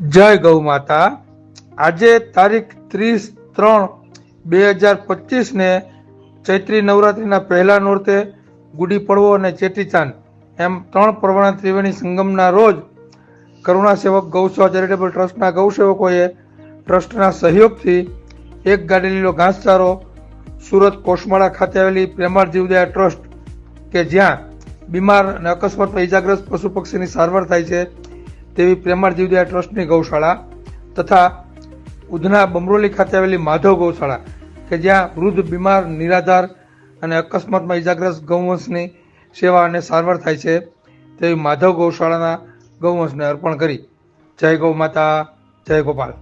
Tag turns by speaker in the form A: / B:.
A: જય ગૌ માતા। આજે તારીખ 30/3/2025 ને ચૈત્રી નવરાત્રિના પહેલા નોરતે ગુડી પડવો અને ચેટીચાંદ એમ 3 પરવાણા ત્રિવેણી સંગમના રોજ કરુણા સેવક ગૌસેવા ચેરિટેબલ ટ્રસ્ટના ગૌસેવકોએ ટ્રસ્ટના સહયોગથી એક ગાડી લીલો ઘાસચારો સુરત કોસમાળા ખાતે આવેલી પ્રેમાળ જીવદયા ટ્રસ્ટ કે જ્યાં બીમાર અને અકસ્માતમાં ઇજાગ્રસ્ત પશુ પક્ષીની સારવાર થાય છે તેવી પ્રેમાળ જીવદયા ટ્રસ્ટની ગૌશાળા તથા ઉધના બમરોલી ખાતે આવેલી માધવ ગૌશાળા કે જ્યાં વૃદ્ધ બીમાર નિરાધાર અને અકસ્માતમાં ઇજાગ્રસ્ત ગૌવંશની સેવા અને સારવાર થાય છે તેવી માધવ ગૌશાળાના ગૌવંશને અર્પણ કરી। જય ગૌ માતા, જય ગોપાલ।